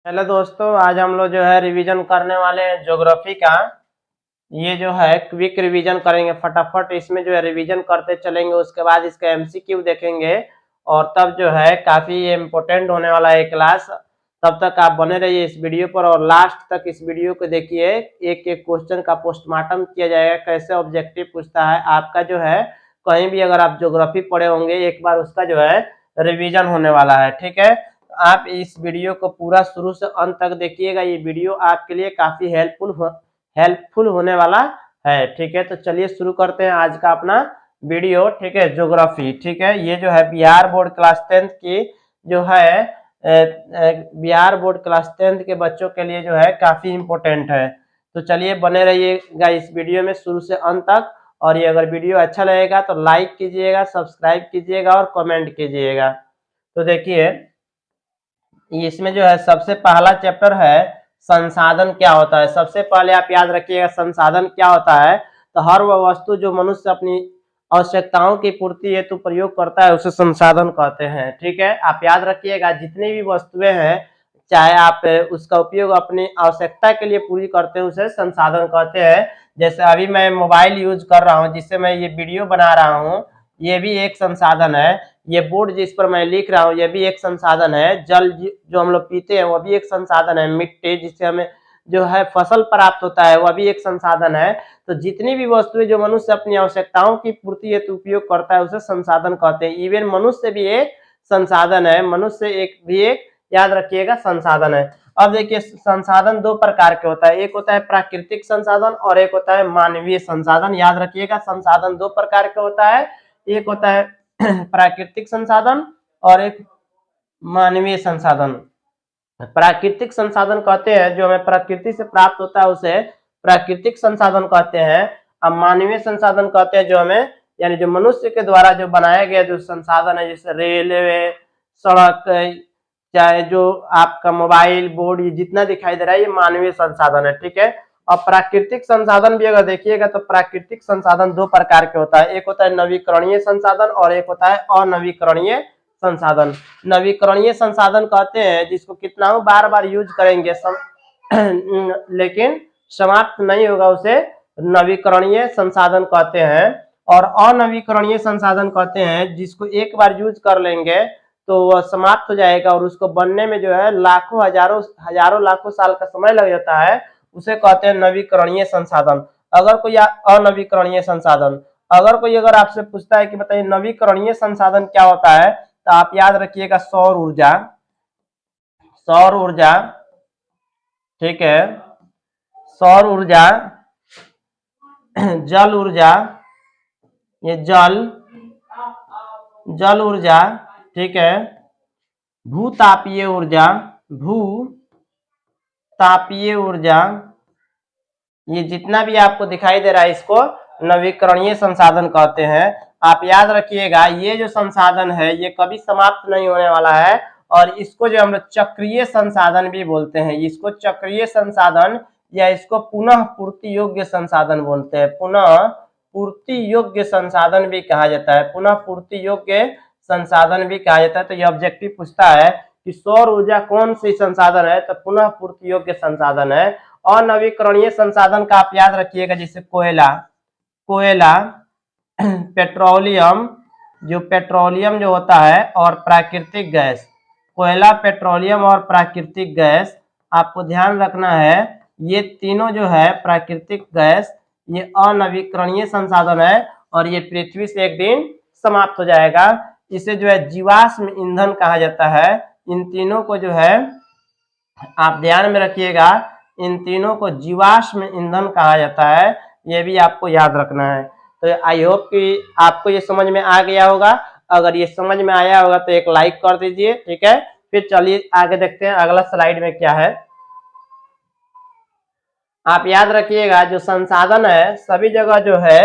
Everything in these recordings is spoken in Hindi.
हेलो दोस्तों, आज हम लोग जो है रिवीजन करने वाले हैं ज्योग्राफी का। ये जो है क्विक रिवीजन करेंगे फटाफट। इसमें जो है रिवीजन करते चलेंगे, उसके बाद इसका एमसीक्यू देखेंगे और तब जो है काफी ये इम्पोर्टेंट होने वाला है क्लास। तब तक आप बने रहिए इस वीडियो पर और लास्ट तक इस वीडियो को देखिए। एक एक क्वेश्चन का पोस्टमार्टम किया जाएगा, कैसे ऑब्जेक्टिव पूछता है आपका जो है। कहीं भी अगर आप ज्योग्राफी पढ़े होंगे एक बार उसका जो है रिवीजन होने वाला है। ठीक है, आप इस वीडियो को पूरा शुरू से अंत तक देखिएगा। ये वीडियो आपके लिए काफी हेल्पफुल होने वाला है। ठीक है, तो चलिए शुरू करते हैं आज का अपना वीडियो। ठीक है, ज्योग्राफी। ठीक है, ये जो है बिहार बोर्ड क्लास 10th की जो है बिहार बोर्ड क्लास 10th के बच्चों के लिए जो है काफी इंपॉर्टेंट है। तो चलिए बने रहिएगा इस वीडियो में शुरू से अंत तक। और ये अगर वीडियो अच्छा लगेगा तो लाइक कीजिएगा, सब्सक्राइब कीजिएगा और कमेंट कीजिएगा। तो देखिए, इसमें जो है सबसे पहला चैप्टर है संसाधन क्या होता है। सबसे पहले आप याद रखिएगा संसाधन क्या होता है। तो हर वह वस्तु जो मनुष्य अपनी आवश्यकताओं की पूर्ति हेतु प्रयोग करता है उसे संसाधन कहते हैं। ठीक है, आप याद रखिएगा जितनी भी वस्तुएं हैं, चाहे आप उसका उपयोग अपनी आवश्यकता के लिए पूरी करते हैं उसे संसाधन कहते हैं। जैसे अभी मैं मोबाइल यूज कर रहा हूँ, जिससे मैं ये वीडियो बना रहा हूँ, ये भी एक संसाधन है। ये बोर्ड जिस पर मैं लिख रहा हूँ ये भी एक संसाधन है। जल जो हम लोग पीते हैं वह भी एक संसाधन है। मिट्टी जिससे हमें जो है फसल प्राप्त होता है वह भी एक संसाधन है। तो जितनी भी वस्तुएं जो मनुष्य अपनी आवश्यकताओं की पूर्ति हेतु उपयोग करता है उसे संसाधन कहते हैं। इवन मनुष्य भी एक संसाधन है। मनुष्य एक भी एक, याद रखिएगा, संसाधन है। अब देखिए, संसाधन दो प्रकार के होता है। एक होता है प्राकृतिक संसाधन और एक होता है मानवीय संसाधन। याद रखिएगा, संसाधन दो प्रकार का होता है। एक होता है प्राकृतिक संसाधन और एक मानवीय संसाधन। प्राकृतिक संसाधन कहते हैं जो हमें प्रकृति से प्राप्त होता है उसे प्राकृतिक संसाधन कहते हैं। अब मानवीय संसाधन कहते हैं जो हमें, यानी जो मनुष्य के द्वारा जो बनाया गया जो संसाधन है, जैसे रेलवे, सड़क, चाहे जो आपका मोबाइल, बोर्ड, ये जितना दिखाई दे रहा है ये मानवीय संसाधन है। ठीक है, और प्राकृतिक संसाधन भी अगर देखिएगा तो प्राकृतिक संसाधन दो प्रकार के होता है। एक होता है नवीकरणीय संसाधन और एक होता है अनवीकरणीय संसाधन। नवीकरणीय संसाधन कहते हैं जिसको कितना बार बार यूज करेंगे लेकिन समाप्त नहीं होगा, उसे नवीकरणीय संसाधन कहते हैं। और अनवीकरणीय संसाधन कहते हैं जिसको एक बार यूज कर लेंगे तो वह समाप्त हो जाएगा और उसको बनने में जो है लाखों हजारों लाखों साल का समय लग जाता है, उसे कहते हैं नवीकरणीय संसाधन। अगर कोई अनवीकरणीय संसाधन, अगर आपसे पूछता है कि बताइए नवीकरणीय संसाधन क्या होता है, तो आप याद रखिएगा सौर ऊर्जा। सौर ऊर्जा, ठीक है, सौर ऊर्जा, जल ऊर्जा, ये जल ऊर्जा, ठीक है, भूतापीय ऊर्जा, भूतापीय ऊर्जा, ये जितना भी आपको दिखाई दे रहा है इसको नवीकरणीय संसाधन कहते हैं। आप याद रखिएगा ये जो संसाधन है ये कभी समाप्त नहीं होने वाला है और इसको जो हम लोग चक्रीय संसाधन भी बोलते हैं। इसको चक्रीय संसाधन या इसको पुनः पूर्ति योग्य संसाधन बोलते हैं। पुनः पूर्ति योग्य संसाधन भी कहा जाता है। पुनः पूर्ति योग्य संसाधन भी कहा जाता है। तो ये ऑब्जेक्टिव पूछता है कि सौर ऊर्जा कौन सी संसाधन है, तो पुनः पूर्ति योग्य संसाधन है। और नवीकरणीय संसाधन का आप याद रखिएगा जैसे कोयला, पेट्रोलियम, जो पेट्रोलियम जो होता है, और प्राकृतिक गैस। कोयला, पेट्रोलियम और प्राकृतिक गैस, आपको ध्यान रखना है ये तीनों जो है प्राकृतिक गैस ये अनवीकरणीय संसाधन है और ये पृथ्वी से एक दिन समाप्त हो जाएगा। इसे जो है जीवाश्म ईंधन कहा जाता है। इन तीनों को जो है आप ध्यान में रखिएगा, इन तीनों को जीवाश्म ईंधन कहा जाता है। ये भी आपको याद रखना है। तो आई होप कि आपको ये समझ में आ गया होगा। अगर ये समझ में आया होगा तो एक लाइक कर दीजिए। ठीक है, फिर चलिए आगे देखते हैं अगला स्लाइड में क्या है। आप याद रखिएगा जो संसाधन है सभी जगह जो है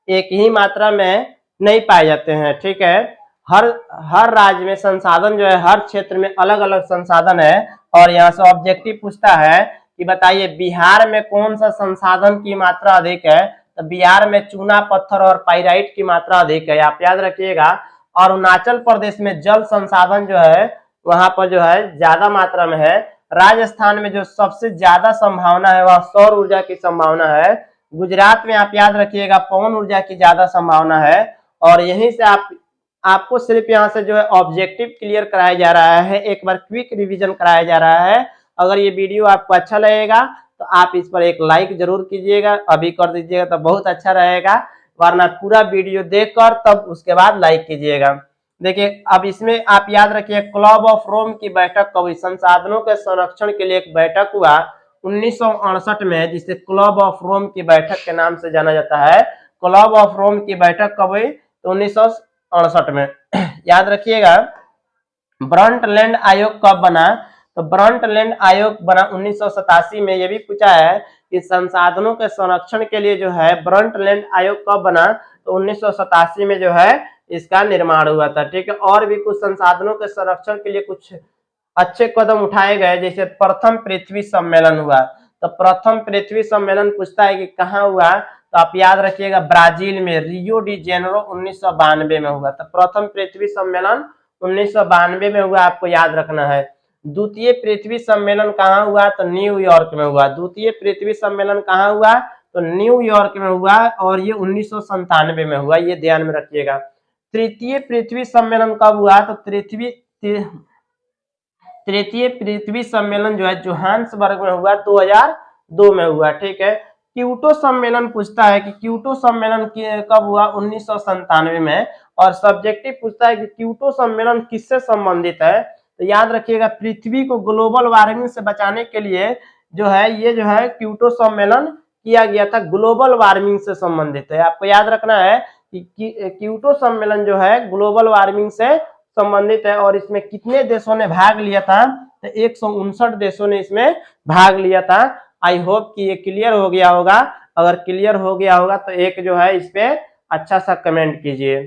एक ही मात्रा में नहीं पाए जाते हैं। ठीक है, हर राज्य में संसाधन जो है हर क्षेत्र में अलग अलग संसाधन है। और यहाँ से ऑब्जेक्टिव पूछता है कि बताइए बिहार में कौन सा संसाधन की मात्रा अधिक है, तो बिहार में चूना पत्थर और पाइराइट की मात्रा अधिक है। आप याद रखिएगा। और अरुणाचल प्रदेश में जल संसाधन जो है वहां पर जो है ज्यादा मात्रा में है। राजस्थान में जो सबसे ज्यादा संभावना है वह सौर ऊर्जा की संभावना है। गुजरात में आप याद रखिएगा पवन ऊर्जा की ज्यादा संभावना है। और यहीं से आपको सिर्फ यहाँ से जो है ऑब्जेक्टिव क्लियर कराया जा रहा है, एक बार क्विक रिवीजन कराया जा रहा है। अगर ये वीडियो आपको अच्छा लगेगा तो आप इस पर एक लाइक जरूर कीजिएगा, अभी कर दीजिएगा तो बहुत अच्छा रहेगा, वरना पूरा वीडियो देखकर तब उसके बाद लाइक कीजिएगा। देखिए अब इसमें आप याद रखिए क्लब ऑफ रोम की बैठक कब हुई? संसाधनों के संरक्षण के लिए एक बैठक हुआ 1968 में, जिसे क्लब ऑफ रोम की बैठक के नाम से जाना जाता है। क्लब ऑफ रोम की बैठक कब हुई? तो 1968 में। याद रखिएगा ब्रंटलैंड आयोग कब बना? तो ब्रंटलैंड आयोग बना 1987 में। यह भी पूछा है कि संसाधनों के संरक्षण के लिए जो है ब्रंटलैंड आयोग कब बना? तो 1987 में जो है इसका निर्माण हुआ था। ठीक है, और भी कुछ संसाधनों के संरक्षण के लिए कुछ अच्छे कदम उठाए गए, जैसे प्रथम पृथ्वी सम्मेलन हुआ। तो प्रथम पृथ्वी सम्मेलन पूछता है कि कहाँ हुआ? तो आप याद रखिएगा ब्राजील में, रियो डी जेनेरो 1992 में हुआ। तो प्रथम पृथ्वी सम्मेलन 1992 में हुआ, आपको याद रखना है। द्वितीय पृथ्वी सम्मेलन कहाँ हुआ? तो न्यूयॉर्क में हुआ। द्वितीय पृथ्वी सम्मेलन कहाँ हुआ? तो न्यूयॉर्क में हुआ, और ये 1997 में हुआ, ये ध्यान में रखिएगा। तृतीय पृथ्वी सम्मेलन कब हुआ? तो तृतीय पृथ्वी सम्मेलन जो है जोहान्सबर्ग में हुआ, 2002 में हुआ। ठीक है, क्योटो सम्मेलन पूछता है कि क्योटो सम्मेलन कब हुआ? 1997 में। और सब्जेक्टिव पूछता है कि क्योटो सम्मेलन किससे संबंधित है? तो याद रखिएगा पृथ्वी को ग्लोबल वार्मिंग से बचाने के लिए जो है ये जो है क्योटो सम्मेलन किया गया था, ग्लोबल वार्मिंग से संबंधित है। आपको याद रखना है कि क्योटो सम्मेलन जो है ग्लोबल वार्मिंग से संबंधित है। और इसमें कितने देशों ने भाग लिया था? तो 159 देशों ने इसमें भाग लिया था। आई होप कि ये क्लियर हो गया होगा। अगर क्लियर हो गया होगा तो एक जो है इस पे अच्छा सा कमेंट कीजिए।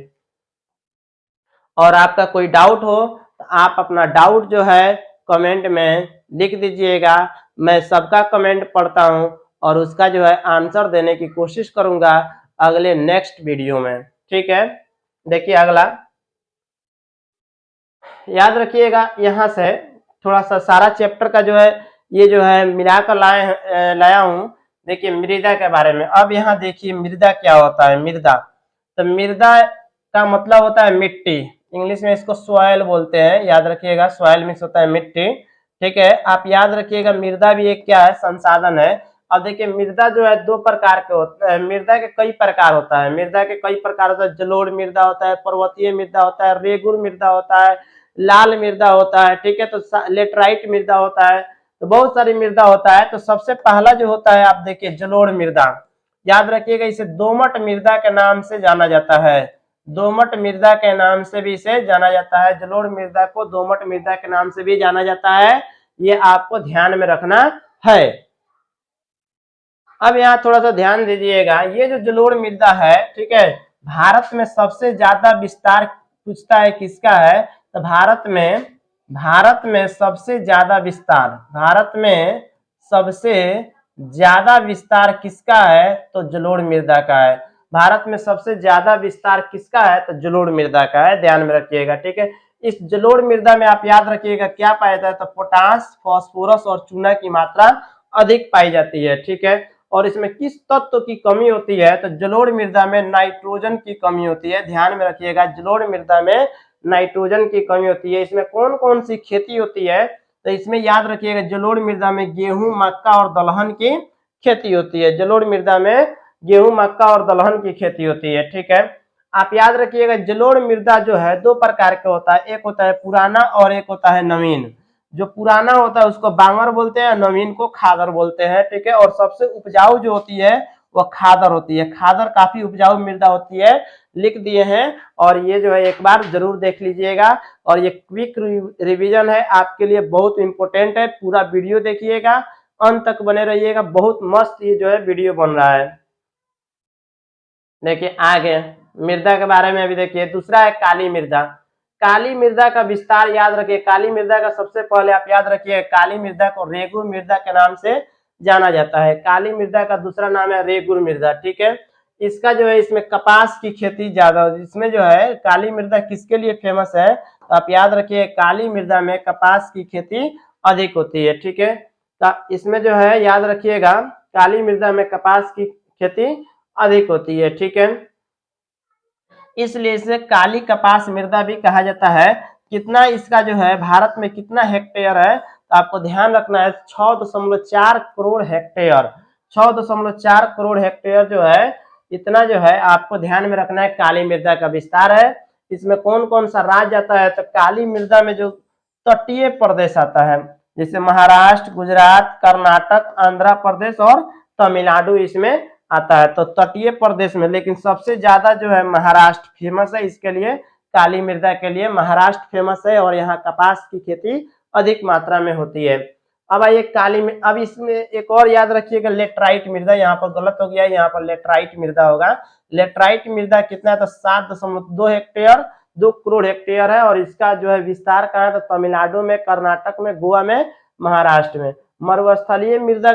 और आपका कोई डाउट हो तो आप अपना डाउट जो है कमेंट में लिख दीजिएगा। मैं सबका कमेंट पढ़ता हूं और उसका जो है आंसर देने की कोशिश करूंगा अगले नेक्स्ट वीडियो में। ठीक है, देखिए अगला याद रखिएगा, यहाँ से थोड़ा सा सारा चैप्टर का जो है ये जो है मिलाकर लाया हूँ। देखिए मृदा के बारे में। अब यहाँ देखिए मृदा क्या होता है। मृदा, तो मृदा का मतलब होता है मिट्टी, इंग्लिश में इसको सॉइल बोलते हैं। याद रखिएगा सॉइल मीन्स होता है मिट्टी। ठीक है, आप याद रखिएगा मृदा भी एक क्या है? संसाधन है। अब देखिए मृदा जो है दो प्रकार के होते हैं। मृदा के कई प्रकार होता है। मृदा के कई प्रकार होता है। जलोढ़ मृदा होता है, पर्वतीय मृदा होता है, रेगुर मृदा होता है, लाल मृदा होता है। ठीक है, तो लेटराइट मृदा होता है, तो बहुत सारी मृदा होता है। तो सबसे पहला जो होता है आप देखिए जलोढ़ मृदा। याद रखिएगा इसे दोमट मृदा के नाम से जाना जाता है। दोमट मृदा के नाम से भी इसे जाना जाता है। जलोढ़ मृदा को दोमट मृदा के नाम से भी जाना जाता है, ये आपको ध्यान में रखना है। अब यहाँ थोड़ा सा ध्यान दीजिएगा, ये जो जलोढ़ मृदा है, ठीक है, भारत में सबसे ज्यादा विस्तार पूछता है किसका है? तो भारत में सबसे ज्यादा विस्तार, भारत में सबसे ज्यादा विस्तार किसका है? तो जलोढ़ मृदा का है। भारत में सबसे ज्यादा विस्तार किसका है? तो जलोढ़ मृदा का है, ध्यान में रखिएगा। ठीक है, इस जलोढ़ मृदा में आप याद रखिएगा क्या पाया जाता है? तो पोटास, फास्फोरस और चूना की मात्रा अधिक पाई जाती है। ठीक है, और इसमें किस तत्व की कमी होती है? तो जलोढ़ मृदा में नाइट्रोजन की कमी होती है। ध्यान में रखिएगा जलोढ़ मृदा में नाइट्रोजन की कमी होती है। इसमें कौन कौन सी खेती होती है? तो इसमें याद रखिएगा जलोढ़ मृदा में गेहूं, मक्का और दलहन की खेती होती है। जलोढ़ मृदा में गेहूं, मक्का और दलहन की खेती होती है। ठीक है, आप याद रखिएगा जलोढ़ मृदा जो है दो प्रकार का होता है, एक होता है पुराना और एक होता है नवीन। जो पुराना होता है उसको बांगर बोलते हैं, नवीन को खादर बोलते हैं। ठीक है, और सबसे उपजाऊ जो होती है वह खादर होती है। खादर काफी उपजाऊ मृदा होती है, लिख दिए हैं। और ये जो है एक बार जरूर देख लीजिएगा। और ये क्विक रिवीजन है, आपके लिए बहुत इंपॉर्टेंट है। पूरा वीडियो देखिएगा, अंत तक बने रहिएगा, बहुत मस्त ये जो है वीडियो बन रहा है। देखिए आगे मृदा के बारे में अभी देखिए, दूसरा है काली मृदा। काली मृदा का विस्तार याद रखिए। काली मृदा का सबसे पहले आप याद रखिए काली मृदा को रेगुर मृदा के नाम से जाना जाता है। काली मृदा का दूसरा नाम है रेगुर मृदा। ठीक है, इसका जो है इसमें कपास की खेती ज्यादा, इसमें जो है काली मृदा किसके लिए फेमस है? तो आप याद रखिए काली मृदा में कपास की खेती अधिक होती है। ठीक है, तो इसमें जो है याद रखिएगा काली मृदा में कपास की खेती अधिक होती है। ठीक है, इसलिए इसे काली कपास मृदा भी कहा जाता है। कितना इसका जो है भारत में कितना हेक्टेयर है, तो आपको ध्यान रखना है 6.4 करोड़ हेक्टेयर। 6.4 करोड़ हेक्टेयर जो है, इतना जो है आपको ध्यान में रखना है काली मृदा का विस्तार है। इसमें कौन कौन सा राज्य आता है, तो काली मृदा में जो तटीय प्रदेश आता है जैसे महाराष्ट्र, गुजरात, कर्नाटक, आंध्र प्रदेश और तमिलनाडु इसमें आता है। तो तटीय प्रदेश में, लेकिन सबसे ज्यादा जो है महाराष्ट्र फेमस है इसके लिए, काली मृदा के लिए महाराष्ट्र फेमस है और यहाँ कपास की खेती अधिक मात्रा में होती है। अब आइए काली में, अब इसमें एक और याद रखिएगा लेटराइट मृदा, यहाँ पर गलत हो गया, यहाँ पर लेटराइट मृदा होगा। लेटराइट मृदा कितना है, तो 7.2 हेक्टेयर, 2 करोड़ हेक्टेयर है और इसका जो है विस्तार कहाँ है, तो तमिलनाडु में, कर्नाटक में, गोवा में, महाराष्ट्र में। मरुस्थलीय मृदा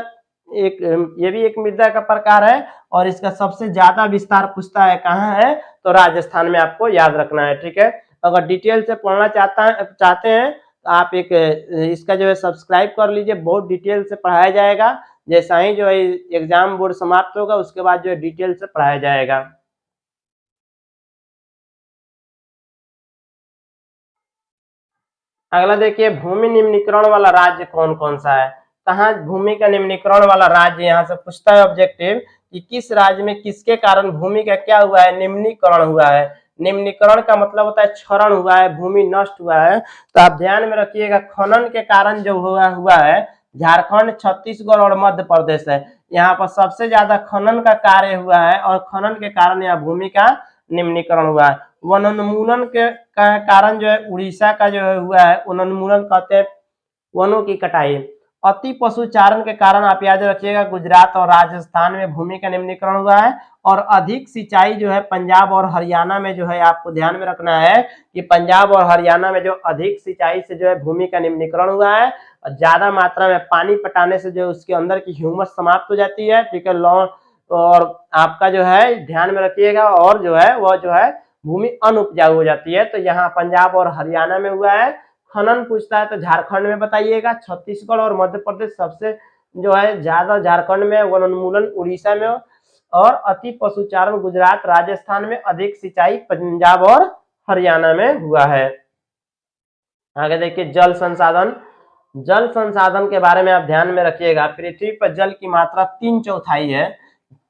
एक, ये भी एक मृदा का प्रकार है और इसका सबसे ज्यादा विस्तार पूछता है कहाँ है, तो राजस्थान में आपको याद रखना है। ठीक है, अगर डिटेल से पढ़ना चाहते हैं तो आप एक इसका जो है सब्सक्राइब कर लीजिए, बहुत डिटेल से पढ़ाया जाएगा। जैसा ही जो है एग्जाम बोर्ड समाप्त होगा उसके बाद जो है डिटेल से पढ़ाया जाएगा। अगला देखिए भूमि निम्नीकरण वाला राज्य कौन कौन सा है। कहाँ भूमि का निम्नीकरण वाला राज्य यहाँ से पूछता है ऑब्जेक्टिव कि किस राज्य में किसके कारण भूमि का क्या हुआ है, निम्नीकरण हुआ है। निम्नीकरण का मतलब होता है क्षरण हुआ है, भूमि नष्ट हुआ है। तो आप ध्यान में रखिएगा खनन के कारण जो हुआ है, झारखंड, छत्तीसगढ़ और मध्य प्रदेश है। यहाँ पर सबसे ज्यादा खनन का कार्य हुआ है और खनन के कारण यहाँ भूमि का निम्नीकरण हुआ है। वनोन्मूलन के कारण जो है उड़ीसा का जो है हुआ है, वनोन्मूलन कहते हैं वनों की कटाई। अति पशुचारण के कारण आप याद रखिएगा गुजरात और राजस्थान में भूमि का निम्नीकरण हुआ है। और अधिक सिंचाई जो है पंजाब और हरियाणा में जो है, आपको ध्यान में रखना है कि पंजाब और हरियाणा में जो अधिक सिंचाई से जो है भूमि का निम्नीकरण हुआ है और ज्यादा मात्रा में पानी पटाने से जो उसके अंदर की ह्यूमस समाप्त हो जाती है। ठीक है, और आपका जो है ध्यान में रखिएगा, और जो है वह जो है भूमि अनउपजाऊ हो जाती है। तो यहाँ पंजाब और हरियाणा में हुआ है। खनन पूछता है तो झारखंड में बताइएगा, छत्तीसगढ़ और मध्य प्रदेश सबसे जो है ज्यादा झारखंड में, वनोन्मूलन उड़ीसा में और अति पशुचारण गुजरात, राजस्थान में, अधिक सिंचाई पंजाब और हरियाणा में हुआ है। आगे देखिए जल संसाधन। जल संसाधन के बारे में आप ध्यान में रखिएगा, पृथ्वी पर जल की मात्रा 3/4 है।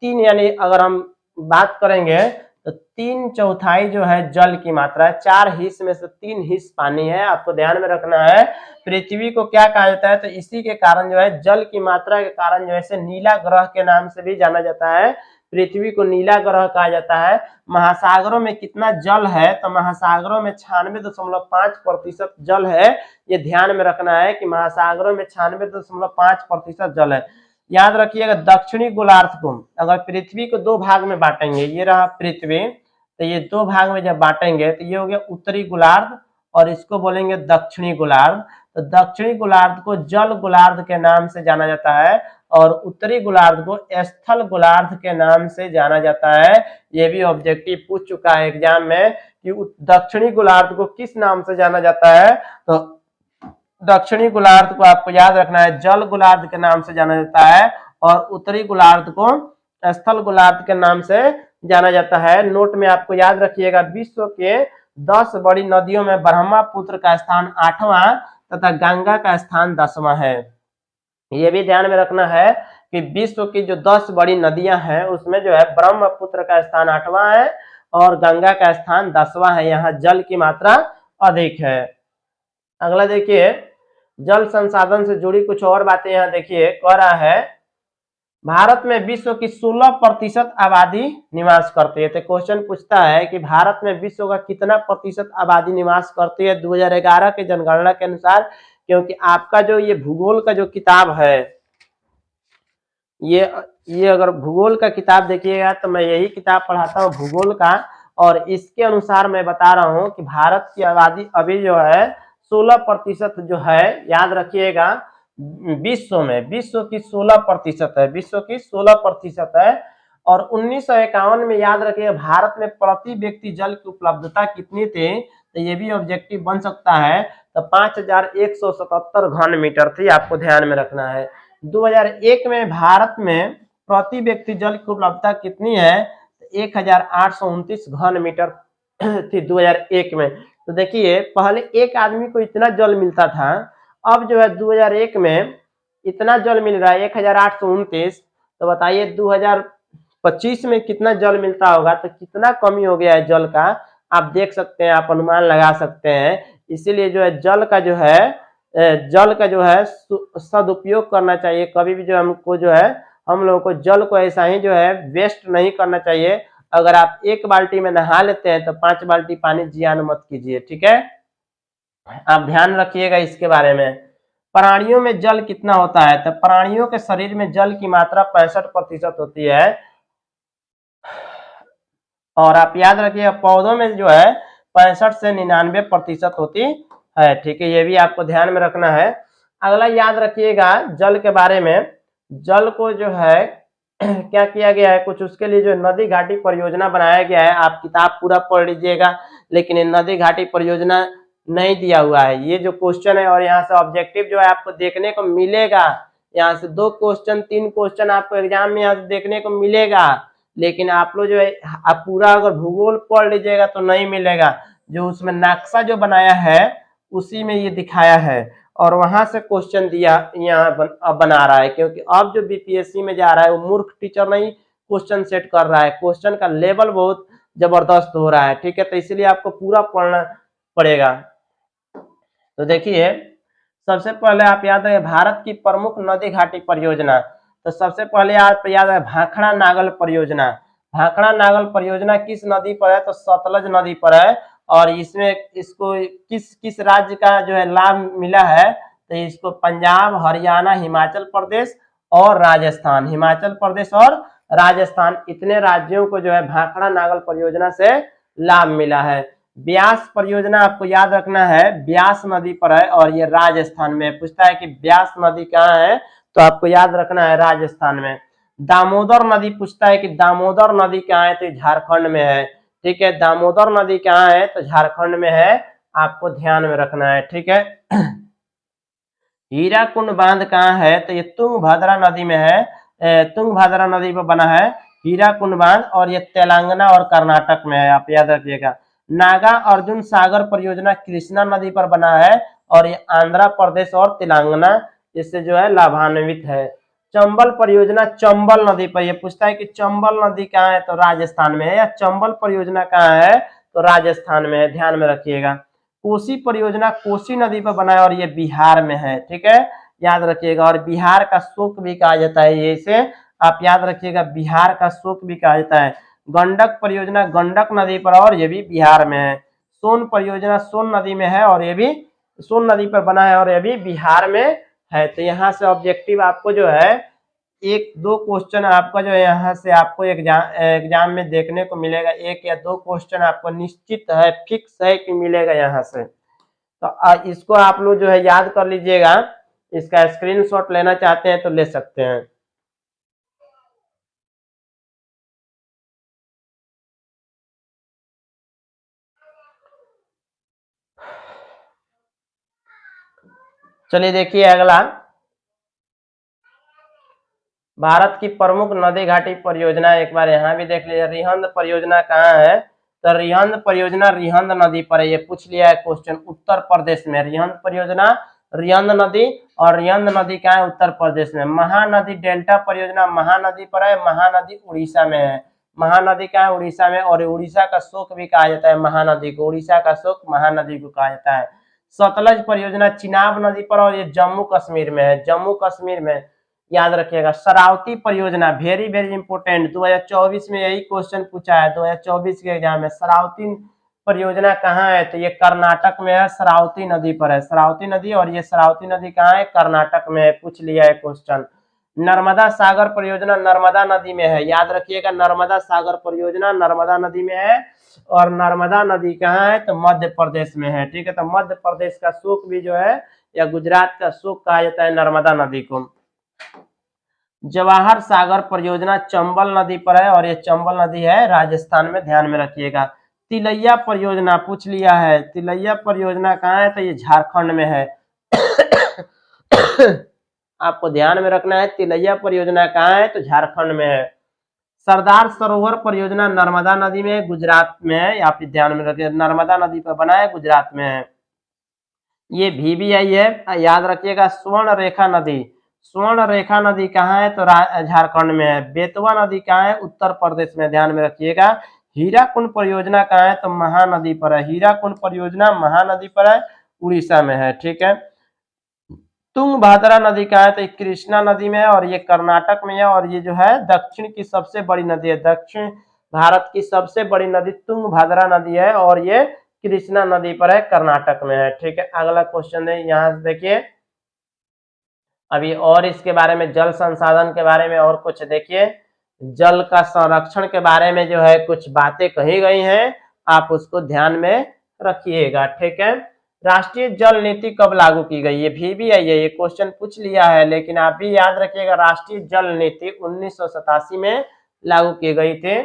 3 यानी अगर हम बात करेंगे तो 3/4 जो है जल की मात्रा है। 4 हिस्स में से 3 हिस्स पानी है, आपको ध्यान में रखना है। पृथ्वी को क्या कहा जाता है, तो इसी के कारण जो है जल की मात्रा के कारण जो है नीला ग्रह के नाम से भी जाना जाता है। पृथ्वी को नीला ग्रह कहा जाता है। महासागरों में कितना जल है, तो महासागरों में 96.5% जल है। ये ध्यान में रखना है कि महासागरों में 96.5% जल है। याद रखिएगा दक्षिणी गोलार्ध को अगर पृथ्वी को 2 भाग में बांटेंगे, ये रहा पृथ्वी, तो ये 2 भाग में जब बांटेंगे तो ये हो गया उत्तरी गोलार्ध और इसको बोलेंगे दक्षिणी गोलार्ध। तो दक्षिणी गोलार्ध को जल गोलार्ध के नाम से जाना जाता है और उत्तरी गोलार्ध को स्थल गोलार्ध के नाम से जाना जाता है। ये भी ऑब्जेक्टिव पूछ चुका है एग्जाम में कि दक्षिणी गोलार्ध को किस नाम से जाना जाता है, तो दक्षिणी गोलार्ध को आपको याद रखना है जल गोलार्ध के नाम से जाना जाता है और उत्तरी गोलार्ध को स्थल गोलार्ध के नाम से जाना जाता है। नोट में आपको याद रखिएगा विश्व के 10 बड़ी नदियों में ब्रह्मपुत्र का स्थान 8वां तथा गंगा का स्थान 10वां है। ये भी ध्यान में रखना है कि विश्व की जो 10 बड़ी नदियां हैं उसमें जो है ब्रह्मपुत्र का स्थान 8वां है और गंगा का स्थान 10वां है। यहाँ जल की मात्रा अधिक है। अगला देखिए जल संसाधन से जुड़ी कुछ और बातें यहाँ देखिए कह रहा है भारत में विश्व की 16% आबादी निवास करती है। तो क्वेश्चन पूछता है कि भारत में विश्व का कितना प्रतिशत आबादी निवास करती है 2011 के जनगणना के अनुसार। क्योंकि आपका जो ये भूगोल का जो किताब है, ये अगर भूगोल का किताब देखिएगा तो मैं यही किताब पढ़ाता हूँ भूगोल का, और इसके अनुसार मैं बता रहा हूँ कि भारत की आबादी अभी जो है 16% जो है, याद रखिएगा विश्व की 16% है, विश्व की 16% है। और 1951 में याद रखिएगा भारत में प्रति व्यक्ति जल की उपलब्धता कितनी थी, तो ये भी ऑब्जेक्टिव बन सकता है। तो 5177 घन मीटर थी, आपको ध्यान में रखना है। 2001 में भारत में प्रति व्यक्ति जल की उपलब्धता कितनी है? 1829 घन मीटर थी 2001 में। तो देखिए पहले एक आदमी को इतना जल मिलता था, अब जो है 2001 में इतना जल मिल रहा है 1829। तो बताइए 2025 में कितना जल मिलता होगा, तो कितना कमी हो गया है जल का, आप देख सकते हैं, आप अनुमान लगा सकते हैं। इसीलिए जो है जल का जो है सदुपयोग करना चाहिए। कभी भी जो हमको जो है हम लोगों को जल को ऐसा ही जो है वेस्ट नहीं करना चाहिए। अगर आप एक बाल्टी में नहा लेते हैं तो 5 बाल्टी पानी जियान मत कीजिए, ठीक है, आप ध्यान रखिएगा इसके बारे में। प्राणियों में जल कितना होता है? तो प्राणियों के शरीर में जल की मात्रा 65% होती है। और आप याद रखिएगा पौधों में जो है 65 से 99% होती है, ठीक है, ये भी आपको ध्यान में रखना है। अगला याद रखिएगा जल के बारे में, जल को जो है क्या किया गया है, कुछ उसके लिए जो नदी घाटी परियोजना बनाया गया है। आप किताब पूरा पढ़ लीजिएगा, लेकिन ये नदी घाटी परियोजना नहीं दिया हुआ है। ये जो क्वेश्चन है, और यहाँ से ऑब्जेक्टिव जो है आपको देखने को मिलेगा, यहाँ से 2 क्वेश्चन 3 क्वेश्चन आपको एग्जाम में यहाँ से देखने को मिलेगा। लेकिन आप लोग जो है आप पूरा अगर भूगोल पढ़ लीजिएगा तो नहीं मिलेगा। जो उसमें नक्शा जो बनाया है उसी में ये दिखाया है, और वहां से क्वेश्चन दिया यहाँ अब बना रहा है। क्योंकि अब जो बीपीएससी में जा रहा है वो मूर्ख टीचर नहीं क्वेश्चन सेट कर रहा है, क्वेश्चन का लेवल बहुत जबरदस्त हो रहा है, ठीक है, तो इसलिए आपको पूरा पढ़ना पड़ेगा। तो देखिए सबसे पहले आप याद रखें भारत की प्रमुख नदी घाटी परियोजना। तो सबसे पहले आप याद है भाखड़ा नागल परियोजना। भाखड़ा नागल परियोजना किस नदी पर है? तो सतलज नदी पर है। और इसमें इसको किस किस राज्य का जो है लाभ मिला है? तो इसको पंजाब, हरियाणा, हिमाचल प्रदेश और राजस्थान, हिमाचल प्रदेश और राजस्थान, इतने राज्यों को जो है भाखड़ा नागल परियोजना से लाभ मिला है। ब्यास परियोजना आपको याद रखना है, ब्यास नदी पर है और ये राजस्थान में। पूछता है कि ब्यास नदी कहाँ है, तो आपको याद रखना है राजस्थान में। दामोदर नदी पूछता है कि दामोदर नदी कहाँ है, तो झारखंड में है, ठीक है, दामोदर नदी कहाँ है, तो झारखंड में है, आपको ध्यान में रखना है, ठीक है। हीराकुंड बांध कहाँ है? तो ये तुंगभद्रा नदी में है, तुंगभद्रा नदी पर बना है हीराकुंड बांध, और ये तेलंगाना और कर्नाटक में है, आप याद रखिएगा। नागा अर्जुन सागर परियोजना कृष्णा नदी पर बना है, और ये आंध्र प्रदेश और तेलंगाना इससे जो है लाभान्वित है। चंबल परियोजना चंबल नदी पर, यह पूछता है कि चंबल नदी कहाँ है, तो राजस्थान में है, या चंबल परियोजना कहाँ है, तो राजस्थान में है, ध्यान में रखिएगा। कोसी परियोजना कोसी नदी पर बना है और ये बिहार में है, ठीक है, याद रखिएगा। और बिहार का शोक भी कहा जाता है, ये इसे आप याद रखिएगा, बिहार का शोक भी कहा जाता है। गंडक परियोजना गंडक नदी पर, और ये भी बिहार में है। सोन परियोजना सोन नदी में है, और ये भी सोन नदी पर बना है, और ये भी बिहार में है। तो यहाँ से ऑब्जेक्टिव आपको जो है 1-2 क्वेश्चन आपका जो है यहाँ से आपको एग्जाम में देखने को मिलेगा, 1 या 2 क्वेश्चन आपको निश्चित है, फिक्स है कि मिलेगा यहाँ से। तो इसको आप लोग जो है याद कर लीजिएगा, इसका स्क्रीनशॉट लेना चाहते हैं तो ले सकते हैं। चलिए देखिए अगला, भारत की प्रमुख नदी घाटी परियोजना, एक बार यहाँ भी देख लीजिए। रिहंद परियोजना कहाँ है? तो रिहंद परियोजना रिहंद नदी पर है, ये पूछ लिया है क्वेश्चन, उत्तर प्रदेश में रिहंद परियोजना, रिहंद नदी, और रिहंद नदी कहाँ है? उत्तर प्रदेश में। महानदी डेल्टा परियोजना महानदी पर है, महानदी उड़ीसा में है, महानदी कहाँ है? उड़ीसा में। और उड़ीसा का शोक भी कहा जाता है महानदी को, उड़ीसा का शोक महानदी को कहा जाता है। सतलज परियोजना चिनाब नदी पर, और ये जम्मू कश्मीर में है, जम्मू कश्मीर में, याद रखिएगा। शरावती परियोजना वेरी वेरी इंपोर्टेंट, 2024 में यही क्वेश्चन पूछा है, 2024 के एग्जाम में। शरावती परियोजना कहाँ है? तो ये कर्नाटक में है, शरावती नदी पर है, शरावती नदी, और ये शरावती नदी कहाँ है? कर्नाटक में है, पूछ लिया है क्वेश्चन। नर्मदा सागर परियोजना नर्मदा नदी में है, याद रखिएगा, नर्मदा सागर परियोजना नर्मदा नदी में है। और नर्मदा नदी कहाँ है? तो मध्य प्रदेश में है, ठीक है, तो मध्य प्रदेश का शोक भी जो है, या गुजरात का शोक कहा जाता है नर्मदा नदी को। जवाहर सागर परियोजना चंबल नदी पर है, और ये चंबल नदी है राजस्थान में, ध्यान में रखिएगा। तिलैया परियोजना पूछ लिया है। तिलैया परियोजना कहाँ है? तो ये झारखंड में है। आपको ध्यान में रखना है, तिलैया परियोजना कहाँ है? तो झारखंड में है। सरदार सरोवर परियोजना नर्मदा नदी में, गुजरात में है। आप ध्यान में रखिए, नर्मदा नदी पर बना है, गुजरात में है। ये VBI है, याद रखिएगा। स्वर्ण रेखा नदी, स्वर्ण रेखा नदी कहाँ है? तो झारखंड में है। बेतवा नदी कहाँ है? उत्तर प्रदेश में, ध्यान में रखिएगा। हीराकुंड परियोजना कहाँ है? तो महानदी पर है। हीराकुंड परियोजना महानदी पर है, उड़ीसा में है। ठीक है। तुंगभद्रा नदी कहाँ है? तो कृष्णा नदी में है और ये कर्नाटक में है। और ये जो है दक्षिण की सबसे बड़ी नदी है, दक्षिण भारत की सबसे बड़ी नदी तुंगभद्रा नदी है और ये कृष्णा नदी पर है, कर्नाटक में है। ठीक है। अगला क्वेश्चन है, यहाँ से देखिए अभी और इसके बारे में, जल संसाधन के बारे में और कुछ देखिए। जल का संरक्षण के बारे में जो है कुछ बातें कही गई हैं, आप उसको ध्यान में रखिएगा। ठीक है। राष्ट्रीय जल नीति कब लागू की गई? ये VBI है, ये क्वेश्चन पूछ लिया है, लेकिन आप भी याद रखिएगा राष्ट्रीय जल नीति 1987 में लागू की गई थी।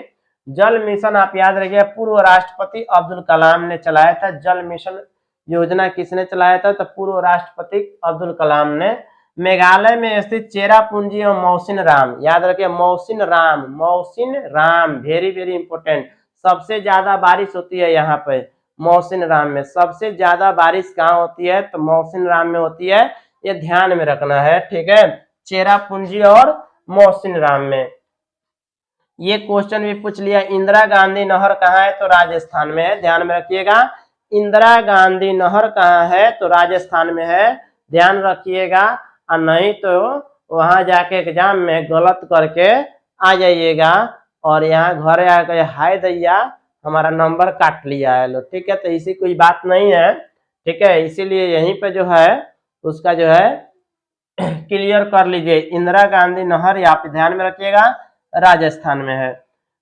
जल मिशन आप याद रखिएगा, पूर्व राष्ट्रपति अब्दुल कलाम ने चलाया था। जल मिशन योजना किसने चलाया था? तो पूर्व राष्ट्रपति अब्दुल कलाम ने। मेघालय में स्थित चेरापूंजी और मौसिन राम, याद रखिए Mawsynram, Mawsynram very very important. सबसे ज्यादा बारिश होती है यहाँ पे मौसिन राम में। सबसे ज्यादा बारिश कहाँ होती है? तो मौसिन राम में होती है, ये ध्यान में रखना है। ठीक है। चेरापूंजी और मौसिन राम में। ये क्वेश्चन भी पूछ लिया। इंदिरा गांधी नहर कहाँ है? तो राजस्थान में है, ध्यान में रखिएगा। इंदिरा गांधी नहर कहाँ है? तो राजस्थान में है, ध्यान रखिएगा। और नहीं तो वहां जाके एग्जाम में गलत करके आ जाइएगा और यहाँ घर आके हाय दैया हमारा नंबर काट लिया है लो। ठीक है। तो इसी कोई बात नहीं है। ठीक है। इसीलिए यहीं पे जो है उसका जो है क्लियर कर लीजिए। इंदिरा गांधी नहर यहाँ पे ध्यान में रखिएगा, राजस्थान में है।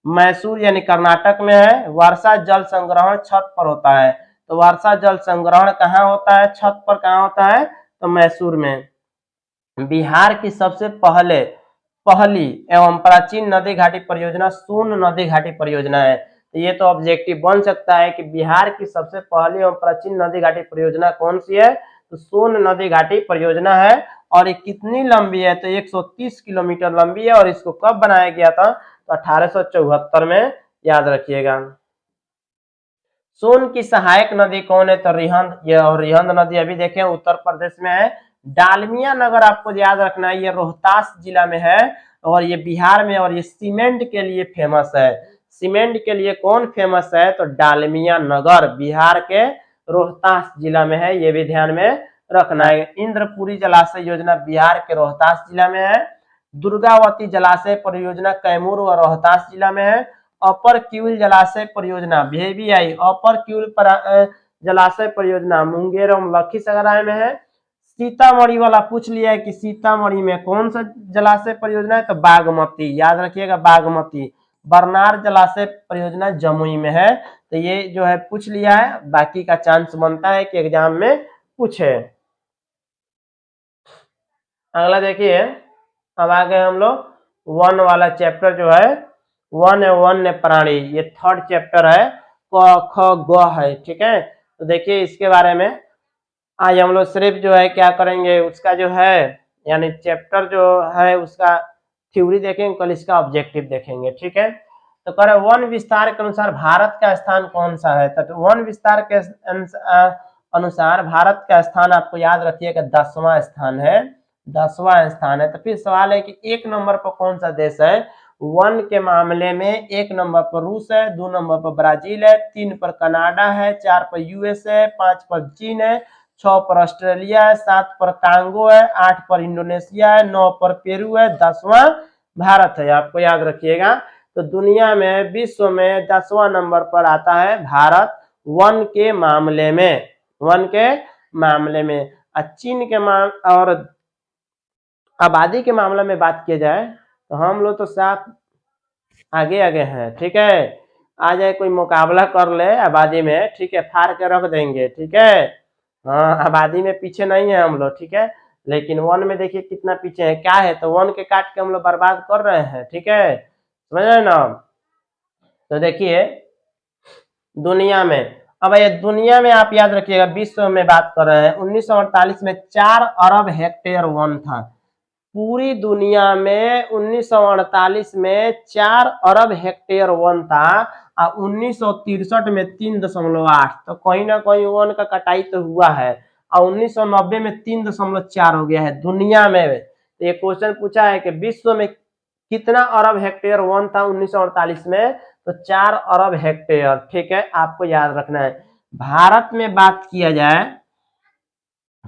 मैसूर यानी कर्नाटक में है। वर्षा जल संग्रहण छत पर होता है। तो वर्षा जल संग्रहण कहाँ होता है? छत पर कहाँ होता है? तो मैसूर में। बिहार की सबसे पहली एवं प्राचीन नदी घाटी परियोजना सोन नदी घाटी परियोजना है। तो ये तो ऑब्जेक्टिव बन सकता है कि बिहार की सबसे पहली एवं प्राचीन नदी घाटी परियोजना कौन सी है? तो सोन नदी घाटी परियोजना है। और ये कितनी लंबी है? तो 130 किलोमीटर लंबी है। और इसको कब बनाया गया था? तो 1874 में, याद रखिएगा। सोन की सहायक नदी कौन है? तो रिहंद। ये और रिहंद नदी अभी देखें उत्तर प्रदेश में है। डालमिया नगर आपको याद रखना है, ये रोहतास जिला में है और ये बिहार में। और ये सीमेंट के लिए फेमस है। सीमेंट के लिए कौन फेमस है? तो डालमिया नगर, बिहार के रोहतास जिला में है, ये भी ध्यान में रखना है। इंद्रपुरी जलाशय योजना बिहार के रोहतास जिला में है। दुर्गावती जलाशय परियोजना कैमूर व रोहतास जिला में है। अपर क्यूल जलाशय परियोजना VBI, अपर क्यूल जलाशय परियोजना मुंगेर एवं लखीसराय में है। सीतामढ़ी वाला पूछ लिया है कि सीतामढ़ी में कौन सा जलाशय परियोजना है? तो बागमती, याद रखिएगा बागमती। बरनार जलाशय परियोजना जमुई में है। तो ये जो है पूछ लिया है, बाकी का चांस बनता है कि एग्जाम में पूछे। अगला देखिए, अब आगे हम लोग वन वाला चैप्टर जो है वन्य प्राणी, ये थर्ड चैप्टर है, क ख ग है। ठीक है। तो देखिए इसके बारे में आज हम लोग सिर्फ जो है क्या करेंगे, उसका जो है यानी चैप्टर जो है उसका थ्योरी देखेंगे, कल इसका ऑब्जेक्टिव देखेंगे। ठीक है। तो कह रहे वन विस्तार के अनुसार भारत का स्थान कौन सा है? तो वन विस्तार के अनुसार भारत का स्थान आपको याद रखिएगा 10वां स्थान है, 10वां स्थान है। तो फिर सवाल है कि 1 नंबर पर कौन सा देश है? वन के मामले में 1 नंबर पर रूस है, 2 नंबर पर ब्राजील है, 3 पर कनाडा है, 4 पर US है, 5 पर चीन है, 6 पर ऑस्ट्रेलिया है, 7 पर कांगो है, 8 पर इंडोनेशिया है, 9 पर पेरू है, 10वां भारत है। आपको याद रखिएगा। तो दुनिया में, विश्व में 10वां नंबर पर आता है भारत वन के मामले में, वन के मामले में। चीन के और आबादी के मामले में बात किया जाए तो हम लोग तो साफ आगे आगे हैं। ठीक है। आ जाए कोई मुकाबला कर ले आबादी में, ठीक है, फाड़ के रख देंगे। ठीक है। हाँ, आबादी में पीछे नहीं है हम लोग। ठीक है। लेकिन वन में देखिए कितना पीछे है, क्या है? तो वन के काट के हम लोग बर्बाद कर रहे हैं। ठीक है, समझ रहे ना? तो देखिए दुनिया में। अब ये दुनिया में आप याद रखिएगा, विश्व में बात कर रहे हैं, 1948 में 4 अरब हेक्टेयर वन था। पूरी दुनिया में 1948 में 4 अरब हेक्टेयर वन था और 1963 में 3.8। तो कहीं ना कहीं वन का कटाई तो हुआ है और 1990 में 3.4 हो गया है दुनिया में। तो ये क्वेश्चन पूछा है कि विश्व में कितना अरब हेक्टेयर वन था 1948 में, तो 4 अरब हेक्टेयर। ठीक है, आपको याद रखना है। भारत में बात किया जाए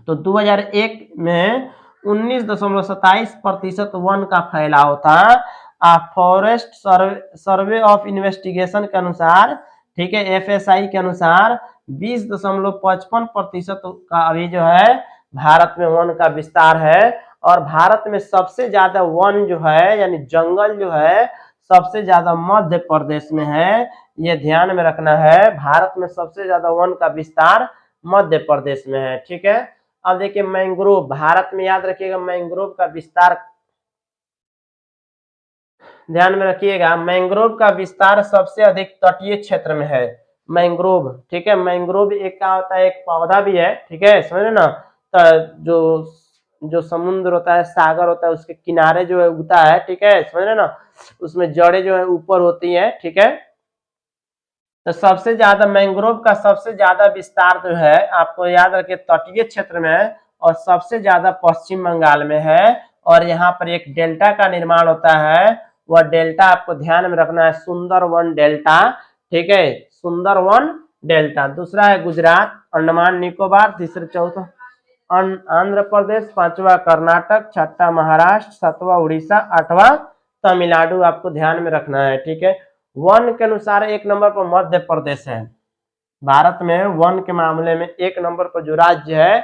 तो 2001 में 19.27% वन का फैलाव था। फॉरेस्ट सर्वे ऑफ इन्वेस्टिगेशन के अनुसार, ठीक है, एफएसआई के अनुसार 20.55% का अभी जो है भारत में वन का विस्तार है। और भारत में सबसे ज्यादा वन जो है यानी जंगल जो है सबसे ज्यादा मध्य प्रदेश में है। ये ध्यान में रखना है, भारत में सबसे ज्यादा वन का विस्तार मध्य प्रदेश में है। ठीक है, अब देखिए मैंग्रोव, भारत में याद रखिएगा मैंग्रोव का विस्तार ध्यान में रखिएगा, मैंग्रोव का विस्तार सबसे अधिक तटीय क्षेत्र में है मैंग्रोव। ठीक है, मैंग्रोव एक क्या होता है, एक पौधा भी है। ठीक है, समझ ना, तो जो समुद्र होता है, सागर होता है, उसके किनारे जो है उगता है। ठीक है, समझ रहे ना, उसमें जड़ें जो है ऊपर होती है। ठीक है, तो सबसे ज्यादा मैंग्रोव का सबसे ज्यादा विस्तार जो है आपको याद रखिए तटीय क्षेत्र में है और सबसे ज्यादा पश्चिम बंगाल में है। और यहाँ पर एक डेल्टा का निर्माण होता है, वह डेल्टा आपको ध्यान में रखना है, सुंदरवन डेल्टा। ठीक है, सुंदरवन डेल्टा। दूसरा है गुजरात, अंडमान निकोबार, तीसरा चौथा आंध्र प्रदेश, पांचवा कर्नाटक, छठा महाराष्ट्र, सातवां उड़ीसा, आठवां तमिलनाडु। आपको ध्यान में रखना है। ठीक है, वन के अनुसार एक नंबर पर मध्य प्रदेश है। भारत में वन के मामले में एक नंबर पर जो राज्य है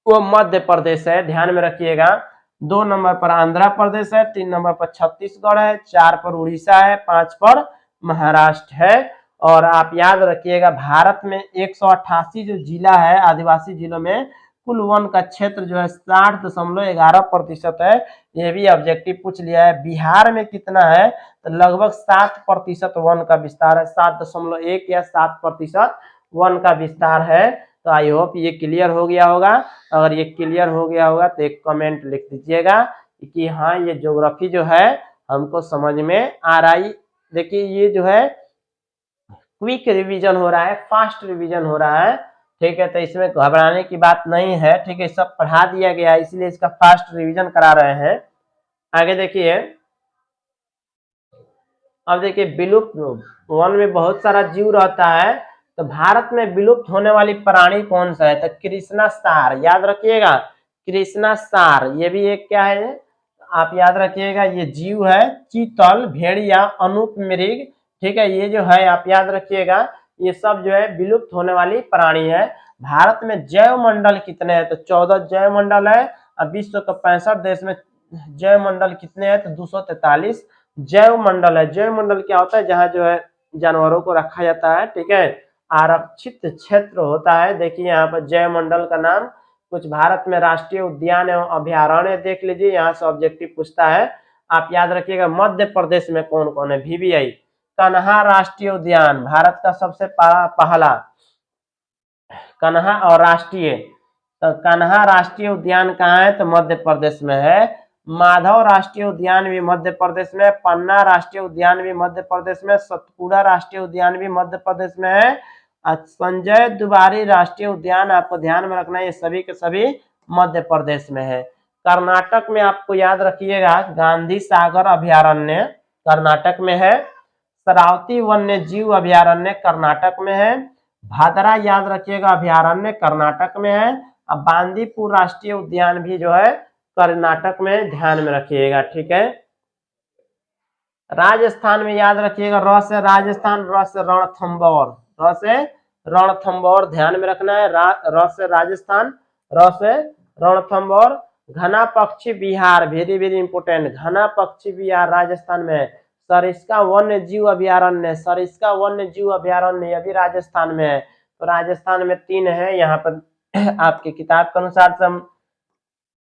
वो मध्य प्रदेश है, ध्यान में रखिएगा। 2 नंबर पर आंध्र प्रदेश है, 3 नंबर पर छत्तीसगढ़ है, 4 पर उड़ीसा है, 5 पर महाराष्ट्र है। और आप याद रखिएगा भारत में 188 जो जिला है आदिवासी जिलों में, कुल वन का क्षेत्र जो है 60.11% है। ये भी ऑब्जेक्टिव पूछ लिया है। बिहार में कितना है, तो लगभग 7% वन का विस्तार है, 7.1 या 7% वन का विस्तार है। तो आई होप ये क्लियर हो गया होगा। अगर ये क्लियर हो गया होगा तो एक कमेंट लिख दीजिएगा कि हाँ ये ज्योग्राफी जो है हमको समझ में आ रही। देखिए ये जो है क्विक रिवीजन हो रहा है, फास्ट रिवीजन हो रहा है। ठीक है, तो इसमें घबराने की बात नहीं है। ठीक है, सब पढ़ा दिया गया है, इसलिए इसका फास्ट रिवीजन करा रहे हैं। आगे देखिए, अब देखिए विलुप्त, वन में बहुत सारा जीव रहता है, तो भारत में विलुप्त होने वाली प्राणी कौन सा है, तो कृष्णा सार, याद रखिएगा कृष्णा सार। ये भी एक क्या है, आप याद रखिएगा, ये जीव है, चीतल, भेड़िया, अनूप मृग। ठीक है, ये जो है आप याद रखिएगा, ये सब जो है विलुप्त होने वाली प्राणी है। भारत में जैव मंडल कितने हैं, तो 14 जैव मंडल है। अब विश्व के 65 देश में जैव मंडल कितने हैं, तो 243 जैव मंडल है। जैव मंडल क्या होता है, जहाँ जो है जानवरों को रखा जाता है। ठीक है, आरक्षित क्षेत्र होता है। देखिए यहाँ पर जैव मंडल का नाम, कुछ भारत में राष्ट्रीय उद्यान एवं अभ्यारण्य देख लीजिए, यहाँ से ऑब्जेक्टिव पूछता है। आप याद रखिएगा मध्य प्रदेश में कौन कौन है, VVI कन्हा राष्ट्रीय उद्यान, भारत का सबसे पहला कन्हा और राष्ट्रीय, तो कन्हा राष्ट्रीय उद्यान कहाँ है, तो मध्य प्रदेश में है। माधव राष्ट्रीय उद्यान भी मध्य प्रदेश में, पन्ना राष्ट्रीय उद्यान भी मध्य प्रदेश में, सतपुड़ा राष्ट्रीय उद्यान भी मध्य प्रदेश में है। संजय दुबारी राष्ट्रीय उद्यान आपको ध्यान में रखना है, ये सभी के सभी मध्य प्रदेश में है। कर्नाटक में आपको याद रखिएगा गांधी सागर अभ्यारण्य कर्नाटक में है। शरावती वन्य जीव अभ्यारण्य कर्नाटक में है। भादरा याद रखिएगा अभ्यारण्य कर्नाटक में है। अब बांदीपुर राष्ट्रीय उद्यान भी जो है कर्नाटक में, ध्यान में रखिएगा। ठीक है, राजस्थान में याद रखिएगा र से राजस्थान, र से रणथंबोर, र से रणथंबोर ध्यान में रखना है। र से राजस्थान, र से रणथंबोर। घना पक्षी बिहार, वेरी वेरी इंपोर्टेंट, घना पक्षी बिहार राजस्थान में। सरिस्का वन्य जीव अभ्यारण्य, सरिस्का वन्य जीव अभ्यारण्य अभी राजस्थान में है। तो राजस्थान में 3 है यहाँ पर आपकी किताब के अनुसार से हम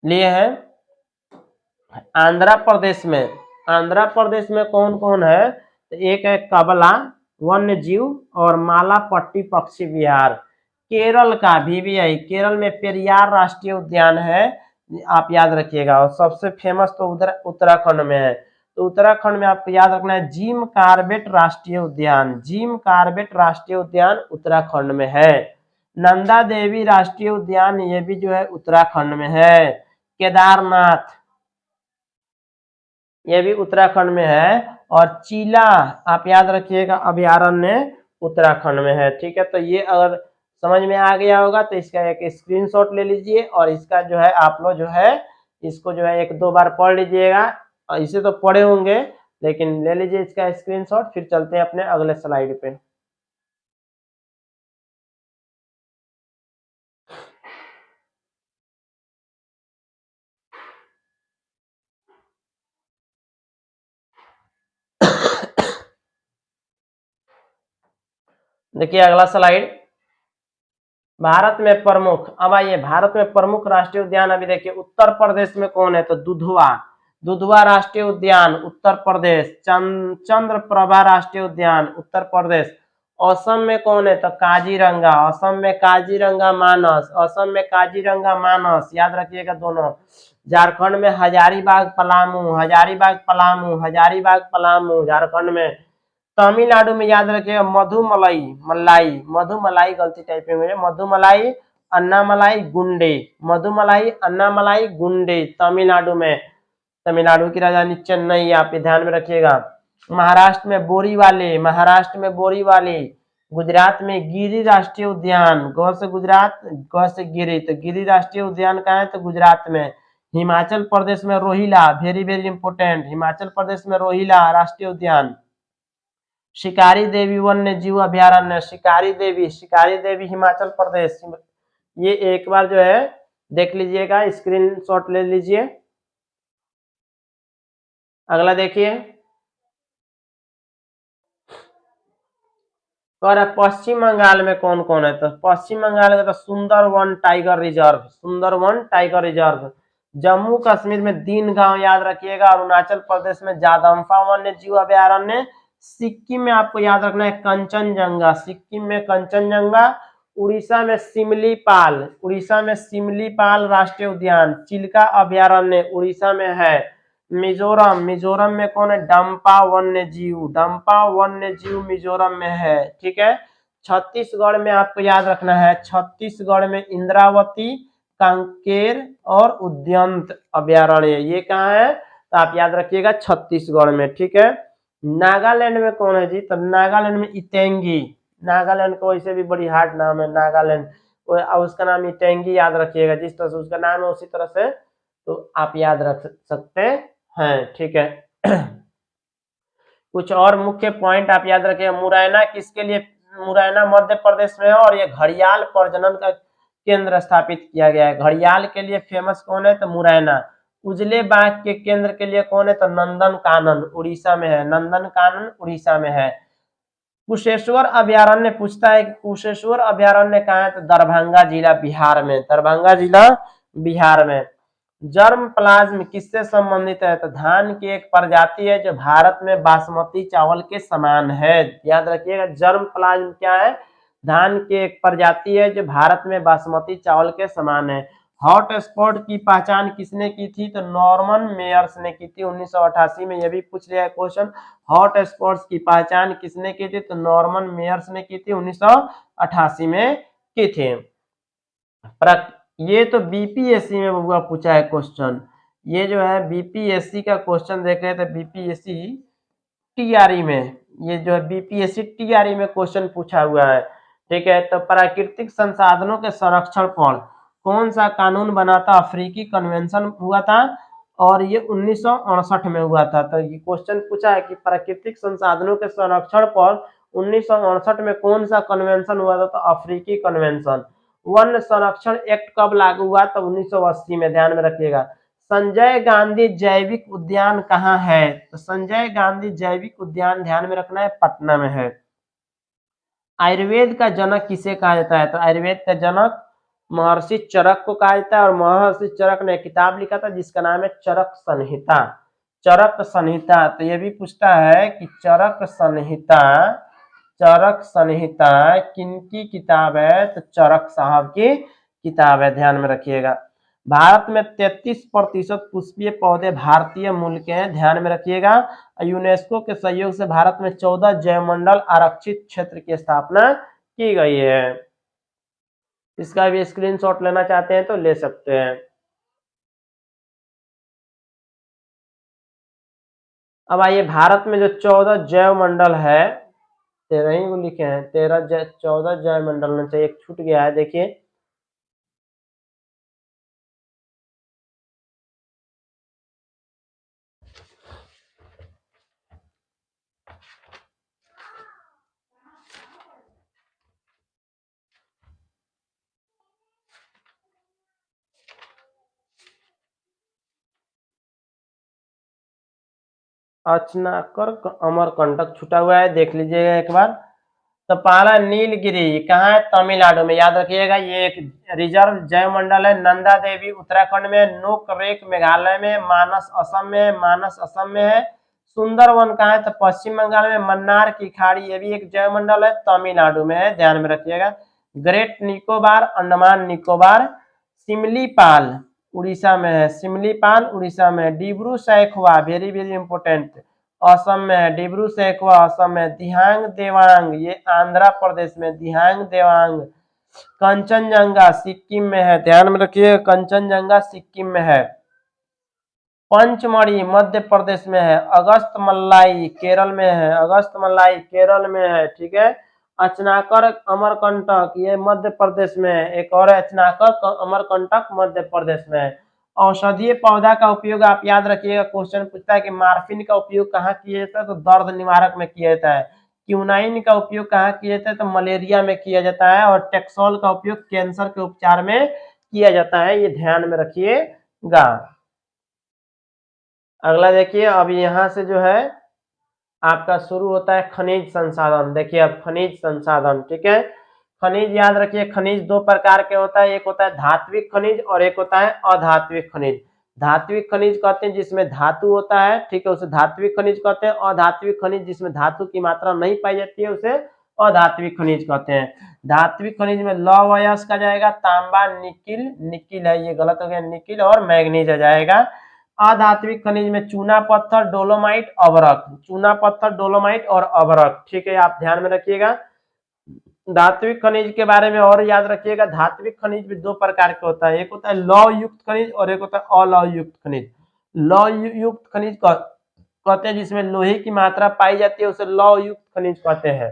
लिए हैं। आंध्र प्रदेश में, आंध्र प्रदेश में कौन कौन है, तो एक है कबला, वन्य जीव और मालापट्टी पक्षी विहार। केरल का VVI, केरल में पेरियार राष्ट्रीय उद्यान है, आप याद रखिएगा। और सबसे फेमस तो उधर उत्तराखंड में है, तो उत्तराखंड में आपको याद रखना है जिम कार्बेट राष्ट्रीय उद्यान। जिम कार्बेट राष्ट्रीय उद्यान उत्तराखंड में है। नंदा देवी राष्ट्रीय उद्यान, ये भी जो है उत्तराखंड में है। केदारनाथ, ये भी उत्तराखंड में है। और चीला, आप याद रखिएगा, अभयारण्य उत्तराखंड में है। ठीक है, तो ये अगर समझ में आ गया होगा तो इसका एक स्क्रीनशॉट ले लीजिए, और इसका जो है आप लोग जो है इसको जो है 1-2 बार पढ़ लीजिएगा। और इसे तो पढ़े होंगे, लेकिन ले लीजिए इसका स्क्रीनशॉट। फिर चलते हैं अपने अगले स्लाइड पे। देखिए अगला स्लाइड, भारत में प्रमुख। अब आइए, भारत में प्रमुख राष्ट्रीय उद्यान अभी देखिए, उत्तर प्रदेश में कौन है तो दुधवा, दुधवा राष्ट्रीय उद्यान उत्तर प्रदेश। चंद्रप्रभा राष्ट्रीय उद्यान उत्तर प्रदेश। असम में कौन है तो काजीरंगा, असम में काजीरंगा मानस, असम में काजीरंगा मानस, याद रखिएगा दोनों। झारखंड में हजारीबाग पलामू, हजारीबाग पलामू, हजारीबाग पलामू झारखंड में। तमिलनाडु में याद रखिएगा मधुमलाई, मलाई, मधुमलाई गलती टाइपिंग में, मधुमलाई अन्नामलाई गुंडे, मधुमलाई अन्नामलाई गुंडे तमिलनाडु में। तमिलनाडु की राजधानी चेन्नई, आप ध्यान में रखिएगा। महाराष्ट्र में बोरीवाले, महाराष्ट्र में बोरीवाले। गुजरात में गिरी राष्ट्रीय उद्यान, गौ से गुजरात, गौ से गिरी, तो गिरी राष्ट्रीय उद्यान कहाँ है तो गुजरात में। हिमाचल प्रदेश में Rohila, very very important, Himachal Pradesh में रोहिला राष्ट्रीय उद्यान। शिकारी देवी वन्य जीव अभयारण्य, शिकारी देवी, शिकारी देवी हिमाचल प्रदेश। ये एक बार जो है देख लीजिएगा, स्क्रीनशॉट ले लीजिए। अगला देखिए, और पश्चिम बंगाल में कौन कौन है तो पश्चिम बंगाल में तो Sundarban tiger reserve, Sundarban tiger reserve. Jammu Kashmir में दीन गांव, याद रखिएगा। अरुणाचल प्रदेश में जादम्फा वन्य जीव अभयारण्य। सिक्किम में आपको याद रखना है कंचनजंगा, सिक्किम में कंचनजंगा। उड़ीसा में सिमलीपाल, उड़ीसा में सिमलीपाल राष्ट्रीय उद्यान। चिल्का अभयारण्य उड़ीसा में है। मिजोरम, मिजोरम में कौन है डंपा वन्य जीव, डंपा वन्य जीव मिजोरम में है। ठीक है, छत्तीसगढ़ में आपको याद रखना है, छत्तीसगढ़ में इंद्रावती, कांकेर और उद्यंत अभयारण्य, ये कहाँ है तो आप याद रखिएगा छत्तीसगढ़ में। ठीक है, नागालैंड में कौन है जी तो नागालैंड में इटेंगी, नागालैंड को वैसे भी बड़ी हार्ड नाम है नागालैंड, उसका नाम इटेंगी, याद रखिएगा। जिस तरह से उसका नाम है उसी तरह से तो आप याद रख सकते हैं। ठीक है, कुछ और मुख्य पॉइंट आप याद रखिए। मुरैना किसके लिए, मुरैना मध्य प्रदेश में है, और ये घड़ियाल प्रजनन का केंद्र स्थापित किया गया है। घड़ियाल के लिए फेमस कौन है तो मुरैना। उजले बाघ के केंद्र के लिए कौन है तो नंदन कानन उड़ीसा में है, नंदन कानन उड़ीसा में है। कुशेश्वर अभयारण्य पूछता है कि कुशेश्वर अभयारण्य कहाँ है तो दरभंगा जिला बिहार में, दरभंगा जिला बिहार में। जर्म प्लाज्म किससे संबंधित है तो धान की एक प्रजाति है जो भारत में बासमती चावल के समान है, याद रखिएगा। जर्म प्लाज्म क्या है, धान की एक प्रजाति है जो भारत में बासमती चावल के समान है। हॉट स्पॉट की पहचान किसने की थी तो नॉर्मन मेयर्स ने की थी 1988 में, यह भी पूछ लिया है क्वेश्चन। हॉट स्पॉट्स की पहचान किसने की थी तो नॉर्मन मेयर्स ने की थी 1988 में की थी। ये तो बीपीएससी में हुआ पूछा है क्वेश्चन, ये जो है बीपीएससी का क्वेश्चन देख रहे थे, बीपीएससी टीआरई में, ये जो है बीपीएससी टीआरई में क्वेश्चन पूछा हुआ है। ठीक है, तो प्राकृतिक संसाधनों के संरक्षण पर कौन सा कानून बना था, अफ्रीकी कन्वेंशन हुआ था, और ये 1968 में हुआ था। तो ये क्वेश्चन पूछा है कि प्राकृतिक संसाधनों के संरक्षण पर 1968 में कौन सा कन्वेंशन हुआ था तो अफ्रीकी कन्वेंशन। वन संरक्षण एक्ट कब लागू हुआ तो 1980 में, ध्यान में रखिएगा। संजय गांधी जैविक उद्यान कहाँ है तो संजय गांधी जैविक उद्यान, ध्यान में रखना है, पटना में है। आयुर्वेद का जनक किसे कहा जाता है तो आयुर्वेद का जनक महर्षि चरक को कहा जाता है, और महर्षि चरक ने किताब लिखा था जिसका नाम है चरक संहिता, चरक संहिता। तो ये भी पूछता है कि चरक संहिता, चरक संहिता किनकी किताब है? तो चरक साहब की किताब है, ध्यान में रखिएगा। भारत में 33% पुष्पीय पौधे भारतीय मूल के हैं, ध्यान में रखिएगा। यूनेस्को के सहयोग से भारत में 14 जैवमंडल आरक्षित क्षेत्र की स्थापना की गई है। इसका भी स्क्रीनशॉट लेना चाहते हैं तो ले सकते हैं। अब आइए, भारत में जो 14 जैव मंडल है, 13 ही वो लिखे हैं, 14 जैव मंडल में से एक छूट गया है, देखिए। अचनाकर अमरकंटक छूटा हुआ है, देख लीजिएगा एक बार। तो पहला नीलगिरी कहाँ है? तमिलनाडु में, याद रखिएगा। ये एक रिजर्व जैव मंडल है। नंदा देवी उत्तराखंड में, नोकरेक मेघालय में, मानस असम में, मानस असम में है। सुंदरवन कहाँ है? तो पश्चिम बंगाल में। मन्नार की खाड़ी, ये भी एक जैव मंडल है, तमिलनाडु में है, ध्यान में रखिएगा। ग्रेट निकोबार, अंडमान निकोबार। सिमलीपाल उड़ीसा में है, सिमलीपाल उड़ीसा में। Dibru Saikhowa, very very important, Assam में है। डिब्रू सैखोवा असम में। दिहांग देवांग, ये आंध्र प्रदेश में, दिहांग देवांग। कंचनजंगा सिक्किम में है, ध्यान में रखिए, कंचनजंगा सिक्किम में है। पंचमढ़ी मध्य प्रदेश में है। अगस्त मल्लाई केरल में है, अगस्त मल्लाई केरल में है, ठीक है। अचनाकर अमरकंटक ये मध्य प्रदेश में है। एक और है अचनाकर अमरकंटक, मध्य प्रदेश में है। औषधीय पौधा का उपयोग आप याद रखिएगा, क्वेश्चन पूछता है कि मार्फिन का उपयोग कहाँ किया जाता है? तो दर्द निवारक में किया जाता है। क्यूनाइन का उपयोग कहाँ किया जाता है? तो मलेरिया में किया जाता है। और टेक्सोल का उपयोग कैंसर के उपचार में किया जाता है, ये ध्यान में रखिएगा। अगला देखिए, अब यहाँ से जो है आपका शुरू होता है खनिज संसाधन। देखिए अब खनिज संसाधन, ठीक है। खनिज याद रखिए, खनिज दो प्रकार के होता है, एक होता है धात्विक खनिज और एक होता है अधात्विक खनिज। धात्विक खनिज कहते हैं जिसमें धातु होता है, ठीक है, उसे धात्विक खनिज कहते हैं। अधात्विक खनिज जिसमें धातु की मात्रा नहीं पाई जाती है, उसे अधात्विक खनिज कहते हैं। धात्विक खनिज में लौह अयस्क आ जाएगा, तांबा, निकिल, निकिल है ये गलत हो गया, निकिल और मैग्नीज आ जाएगा। अधात्विक खनिज में चूना पत्थर, डोलोमाइट, अभ्रक, चूना पत्थर, डोलोमाइट और अभ्रक, ठीक है, आप ध्यान में रखिएगा। धात्विक खनिज के बारे में और याद रखिएगा, धात्विक खनिज भी दो प्रकार के होता है, एक होता है लौह युक्त खनिज और एक होता है अलौह युक्त खनिज। लौह युक्त खनिज कहते हैं जिसमें लोहे की मात्रा पाई जाती है, उसे लौह युक्त खनिज कहते हैं।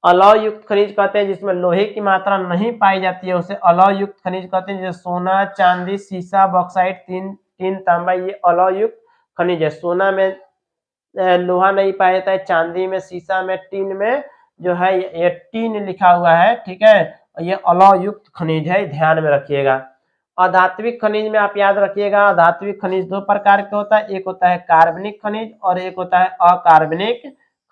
अलौह युक्त खनिज कहते हैं जिसमें लोहे की मात्रा नहीं पाई जाती है, उसे अलौह युक्त खनिज कहते हैं। जैसे सोना, चांदी, सीसा, बॉक्साइट, टीन, तांबा, ये अलौह युक्त खनिज है। सोना में लोहा नहीं पाया जाता है, चांदी में, सीसा में, टीन में जो है ये टीन लिखा हुआ है, ठीक है, ये अलौह युक्त खनिज है, ध्यान में रखिएगा। अधात्विक खनिज में आप याद रखिएगा, अधात्विक खनिज दो प्रकार के होता है, एक होता है कार्बनिक खनिज और एक होता है अकार्बनिक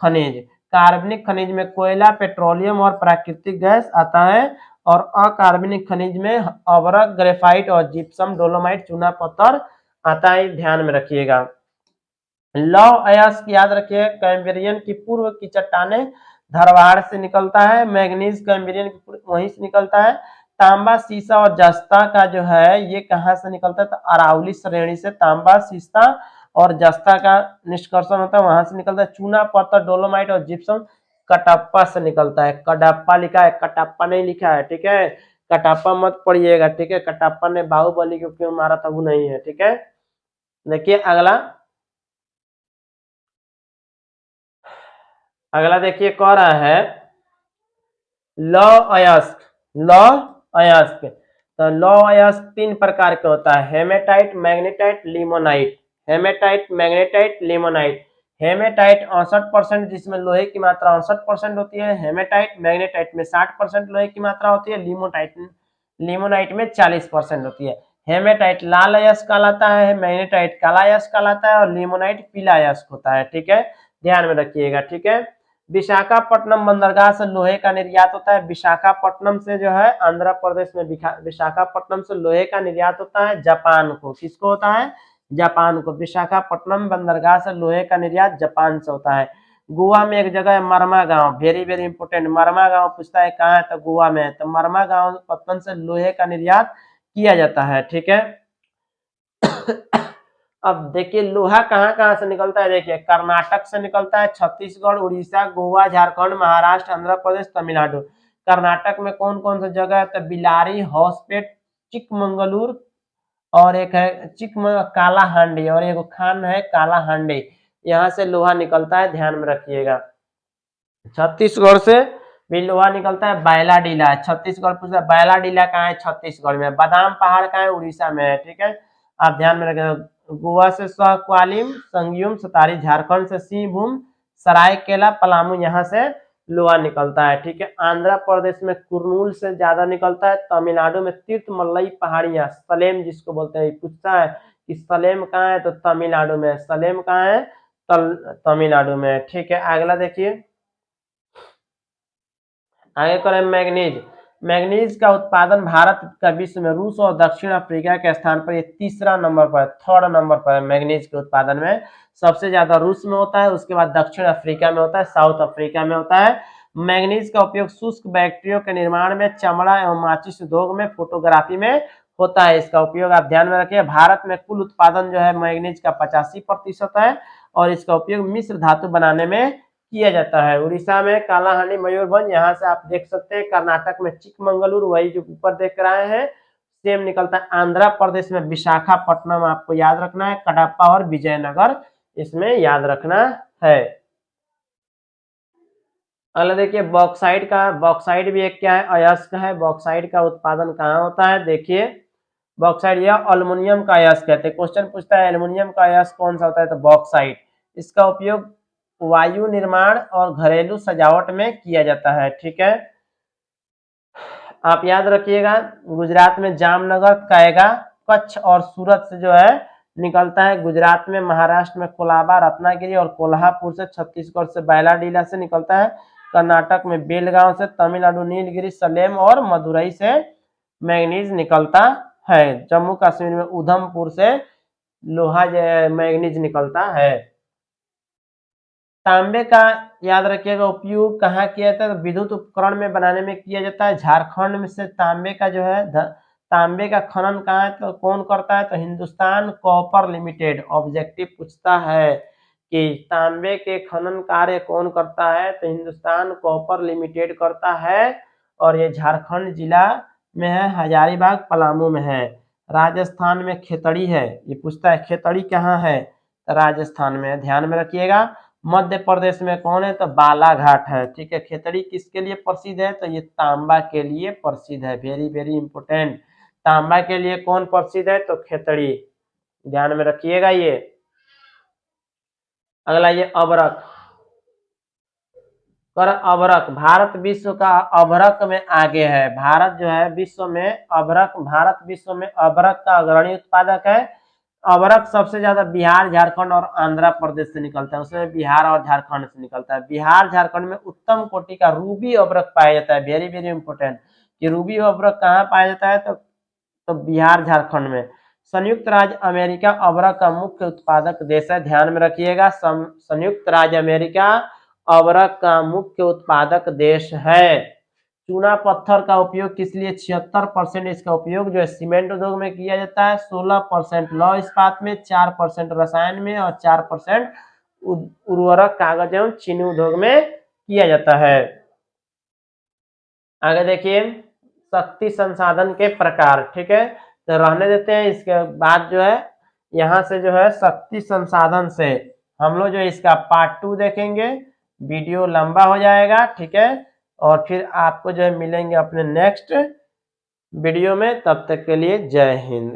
खनिज। कार्बनिक खनिज में कोयला, पेट्रोलियम और प्राकृतिक गैस आता है, और अकार्बनिक खनिज में अभ्रक, ग्रेफाइट और जिप्सम, डोलोमाइट, चूना पत्थर आता है, ध्यान में रखिएगा। लौह अयस्क याद रखिए, कैम्ब्रियन की पूर्व की चट्टानें धरवाड़ से निकलता है। मैग्नीज कैम्ब्रियन की वहीं से निकलता है। तांबा, सीसा और जस्ता का जो है ये कहाँ से निकलता है? तो अरावली श्रेणी से तांबा, सीसा और जस्ता का निष्कर्षण होता है, वहां से निकलता है। चूना पत्थर, डोलोमाइट और जिप्सम कटप्पा से निकलता है। कटप्पा लिखा है, कटप्पा नहीं लिखा है, ठीक है, कटप्पा मत पढ़िएगा, ठीक है। कटप्पा ने बाहुबली को क्यों मारा था वो नहीं है, ठीक है। देखिए अगला, अगला देखिए कह रहा है लौह अयस्क। लौह अयस्क, तो लौह अयस्क तीन प्रकार के होता है, haematite, magnetite, limonite. Haematite, magnetite, limonite. Haematite 68% जिसमें लोहे की मात्रा 68% होती है। हेमेटाइट, मैग्नेटाइट में 60% लोहे की मात्रा होती है। लिमोनाइट में 40% होती है। हेमेटाइट लाल अयस्क कहलाता है, मैग्नेटाइट काला अयस्क कहलाता है और लिमोनाइट पीला अयस्क होता है, ठीक है, ध्यान में रखिएगा, ठीक है। विशाखापट्टनम बंदरगाह से लोहे का निर्यात होता है। विशाखापट्टनम से जो है आंध्र प्रदेश में विशाखापट्टनम से लोहे का निर्यात होता है जापान को। किसको होता है? जापान को। विशाखापट्टनम बंदरगाह से लोहे का निर्यात जापान से होता है। गोवा में एक जगह है मरमा गांव, वेरी वेरी इंपोर्टेंट। मरमा गांव पूछता है कहाँ है, तो गोवा में है। तो मरमा गांव पत्तन से लोहे का निर्यात किया जाता है, ठीक है। अब देखिए लोहा कहाँ कहाँ से निकलता है, देखिए कर्नाटक से निकलता है, छत्तीसगढ़, उड़ीसा, गोवा, झारखंड, महाराष्ट्र, आंध्र प्रदेश, तमिलनाडु। कर्नाटक में कौन कौन सी जगह है, तो बिलारी, हॉसपेट, चिकमंगलूर, और एक है काला हांडी, और एक खान है काला हांडी। यहाँ से लोहा निकलता है, ध्यान में रखिएगा। छत्तीसगढ़ से भी लोहा निकलता है, बैलाडीला। छत्तीसगढ़ पूछता है बैलाडीला कहाँ है, छत्तीसगढ़ में। बादाम पहाड़ कहाँ है, उड़ीसा में है, ठीक है। आप ध्यान में रखें। गोवा से सहक्वालिम, संगयुम, सतारी। झारखंड से सिंहभूम, सरायकेला, पलामू, यहाँ से लोहा निकलता है, ठीक है। आंध्र प्रदेश में कुरनूल से ज्यादा निकलता है। तमिलनाडु में तीर्थमलई पहाड़ियां, सलेम जिसको बोलते हैं, पूछता है कि सलेम कहाँ है, तो तमिलनाडु में। सलेम कहाँ है, तमिलनाडु में, ठीक है। अगला देखिए, आगे करें मैग्नीज। मैग्नीज का उत्पादन भारत का विश्व में रूस और दक्षिण अफ्रीका के स्थान पर ये तीसरा नंबर पर, थर्ड नंबर पर है। मैग्नीज के उत्पादन में सबसे ज्यादा रूस में होता है, उसके बाद दक्षिण अफ्रीका में होता है, साउथ अफ्रीका में होता है। मैग्नीज का उपयोग शुष्क बैक्टीरियो के निर्माण में, चमड़ा एवं माचिस उद्योग में, फोटोग्राफी में होता है। इसका उपयोग आप ध्यान में रखिए। भारत में कुल उत्पादन जो है मैग्नीज का 85% है, और इसका उपयोग मिश्र धातु बनाने में किया जाता है। उड़ीसा में कालाहांडी, मयूरभंज, यहाँ से आप देख सकते हैं। कर्नाटक में चिकमंगलूर, वही जो ऊपर देख रहे हैं, सेम निकलता है। आंध्र प्रदेश में विशाखापट्टनम आपको याद रखना है, कडप्पा और विजयनगर इसमें याद रखना है। अगला देखिए बॉक्साइट का। बॉक्साइट भी एक क्या है, अयस्क है। बॉक्साइट का उत्पादन कहाँ होता है, देखिए बॉक्साइट या अल्युमिनियम का अयस्क कहते हैं। क्वेश्चन पूछता है एल्युमिनियम का अयस्क कौन सा होता है, तो बॉक्साइट। इसका उपयोग वायु निर्माण और घरेलू सजावट में किया जाता है, ठीक है। आप याद रखिएगा, गुजरात में जामनगर, कैगा, कच्छ और सूरत से जो है निकलता है। गुजरात में, महाराष्ट्र में कोलाबा, रत्नागिरी और कोल्हापुर से। छत्तीसगढ़ से बैलाडीला से निकलता है। कर्नाटक में बेलगांव से। तमिलनाडु नीलगिरी, सलेम और मदुरई से मैग्नीज निकलता है। जम्मू कश्मीर में उधमपुर से लोहा मैग्नीज निकलता है। तांबे का याद रखिएगा उपयोग कहाँ किया जाता है, तो विद्युत उपकरण में बनाने में किया जाता है। झारखंड में से तांबे का जो है तांबे का खनन कहाँ है, तो कौन करता है, तो हिंदुस्तान कॉपर लिमिटेड। ऑब्जेक्टिव पूछता है कि तांबे के खनन कार्य कौन करता है, तो हिंदुस्तान कॉपर लिमिटेड करता है। और ये झारखंड जिला में है, हजारीबाग पलामू में है। राजस्थान में खेतड़ी है, ये पूछता है खेतड़ी कहाँ है, तो राजस्थान में, ध्यान में रखिएगा। मध्य प्रदेश में कौन है, तो बालाघाट है, ठीक है। खेतड़ी किसके लिए प्रसिद्ध है, तो ये तांबा के लिए प्रसिद्ध है, वेरी वेरी इंपोर्टेंट। तांबा के लिए कौन प्रसिद्ध है, तो खेतड़ी, ध्यान में रखिएगा ये। अगला ये अभ्रक। कर अभ्रक, भारत विश्व का अभ्रक में आगे है। भारत जो है विश्व में अभ्रक, भारत विश्व में अभ्रक का अग्रणी उत्पादक है। अभ्रक सबसे ज्यादा बिहार, झारखंड और आंध्र प्रदेश से निकलता है, उसमें बिहार और झारखंड से निकलता है। बिहार झारखंड में उत्तम कोटि का रूबी अभ्रक पाया जाता है, वेरी वेरी इंपोर्टेंट। कि रूबी अभ्रक कहाँ पाया जाता है, तो बिहार झारखंड में। संयुक्त राज्य अमेरिका अभ्रक का मुख्य उत्पादक देश है, ध्यान में रखिएगा। संयुक्त राज्य अमेरिका अभ्रक का मुख्य उत्पादक देश है। चूना पत्थर का उपयोग किस लिए, 76% इसका उपयोग जो है सीमेंट उद्योग में किया जाता है। 16% लौह इस्पात में, 4% रसायन में और 4% उर्वरक, कागज एवं चीनी उद्योग में किया जाता है। आगे देखिए शक्ति संसाधन के प्रकार, ठीक है, तो रहने देते हैं। इसके बाद जो है यहाँ से जो है शक्ति संसाधन से हम लोग जो है इसका पार्ट 2 देखेंगे। वीडियो लंबा हो जाएगा, ठीक है। और फिर आपको जो है मिलेंगे अपने नेक्स्ट वीडियो में, तब तक के लिए जय हिंद।